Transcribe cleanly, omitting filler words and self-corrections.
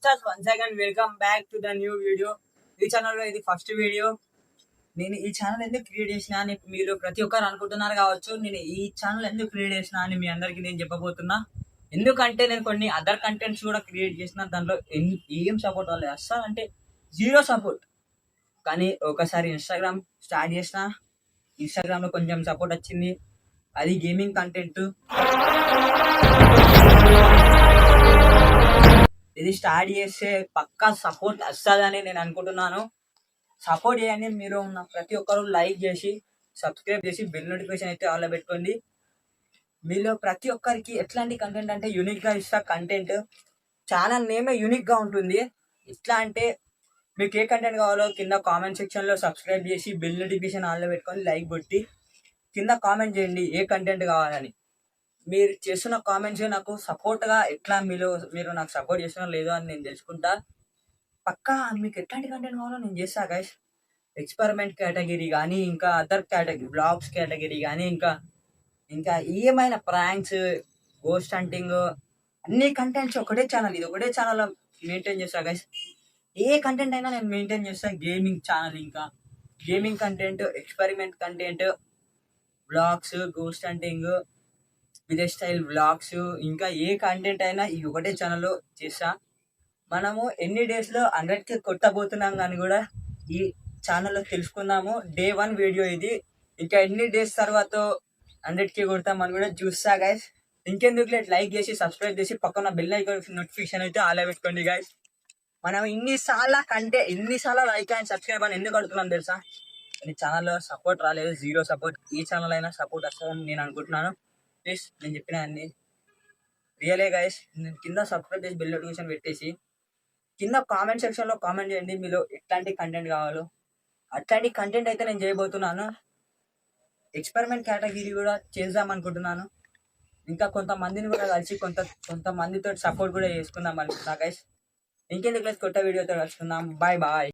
Masters once again welcome back to the new video. ఈ ఛానల్లో ఇది ఫస్ట్ వీడియో. నేను ఈ ఛానల్ ఎందుకు క్రియేట్ చేసిన అని మీరు ప్రతి ఒక్కరు అనుకుంటున్నారు కావచ్చు. నేను ఈ ఛానల్ ఎందుకు క్రియేట్ చేసిన అని మీ అందరికీ నేను చెప్పబోతున్నా. ఎందుకంటే నేను కొన్ని అదర్ కంటెంట్స్ కూడా క్రియేట్ చేసిన, దాంట్లో ఏం సపోర్ట్ అవ్వలేదు అస్సలు, అంటే జీరో సపోర్ట్. కానీ ఒకసారి ఇన్స్టాగ్రామ్ స్టార్ట్ చేసిన, ఇన్స్టాగ్రామ్లో కొంచెం సపోర్ట్ వచ్చింది. అది గేమింగ్ కంటెంట్. ఇది స్టార్ట్ చేస్తే పక్కా సపోర్ట్ వస్తుందని నేను అనుకుంటున్నాను. సపోర్ట్ చేయండి. మీరు ఉన్న ప్రతి ఒక్కరు లైక్ చేసి సబ్స్క్రైబ్ చేసి బెల్ నోటిఫికేషన్ అయితే ఆన్లో పెట్టుకోండి. మీలో ప్రతి ఒక్కరికి ఎట్లాంటి కంటెంట్ అంటే యూనిక్గా ఇస్తా. కంటెంట్ ఛానల్ నేమే యూనిక్గా ఉంటుంది. ఎట్లా అంటే మీకు ఏ కంటెంట్ కావాలో కింద కామెంట్ సెక్షన్లో సబ్స్క్రైబ్ చేసి బెల్ నోటిఫికేషన్ ఆన్లో పెట్టుకొని లైక్ కొట్టి కింద కామెంట్ చేయండి ఏ కంటెంట్ కావాలని. మీరు చేస్తున్న కామెంట్స్ నాకు సపోర్ట్గా ఎట్లా మీరు నాకు సపోర్ట్ చేస్తున్నారో లేదో అని నేను తెలుసుకుంటా. పక్కా మీకు ఎట్లాంటి కంటెంట్ కావాలో నేను చేస్తా గైస్. ఎక్స్పెరిమెంట్ కేటగిరీ కానీ, ఇంకా అదర్ కేటగిరీ బ్లాగ్స్ కేటగిరీ కానీ, ఇంకా ఏమైనా ప్రాంక్స్, గోస్ట్ హంటింగ్, అన్ని కంటెంట్స్ ఒకటే ఛానల్, ఇది ఒకటే ఛానల్ మెయింటైన్ చేస్తా గైస్. ఏ కంటెంట్ అయినా నేను మెయింటైన్ చేస్తా. గేమింగ్ ఛానల్, ఇంకా gaming content, experiment content, blogs, ghost hunting, village style blogs, ఇంకా ఏ కంటెంట్ అయినా ఈ ఒకటే ఛానల్లో చేస్తా. మనము ఎన్ని డేస్లో 100K కొట్టబోతున్నాం కానీ కూడా ఈ ఛానల్లో తెలుసుకుందాము. Day 1 వీడియో ఇది. ఇంకా ఎన్ని డేస్ తర్వాత 100K కొడతామని కూడా చూస్తా గైస్. ఇంకెందుకు లేట్, లైక్ చేసి సబ్స్క్రైబ్ చేసి పక్కన బెల్ ఐకాన్ నోటిఫికేషన్ అయితే ఆలా పెట్టుకోండి గైస్. మనం ఇన్నిసార్లు లైక్ అండ్ సబ్స్క్రైబ్ అని ఎందుకు అడుగుతున్నాం తెలుసా? ఈ ఛానల్లో సపోర్ట్ రాలేదు, జీరో సపోర్ట్. ఈ ఛానల్ అయినా సపోర్ట్ వస్తుందని నేను అనుకుంటున్నాను. ప్లీజ్ నేను చెప్పిన అన్ని రియలే గైస్. నేను కింద సబ్స్క్రైబ్ చేసి బెల్ నోటిఫికేషన్ పెట్టేసి కింద కామెంట్ సెక్షన్లో కామెంట్ చేయండి మీరు ఎట్లాంటి కంటెంట్ కావాలో. అట్లాంటి కంటెంట్ అయితే నేను చేయబోతున్నాను. ఎక్స్పెరిమెంట్ కేటగిరీ కూడా చేద్దాం అనుకుంటున్నాను. ఇంకా కొంతమందిని కూడా కలిసి కొంతమందితో సపోర్ట్ కూడా చేసుకుందాం అనుకుంటున్నా గైస్. ఇంకెందుకు కొత్త వీడియోతో కలుసుకుందాం. Bye bye.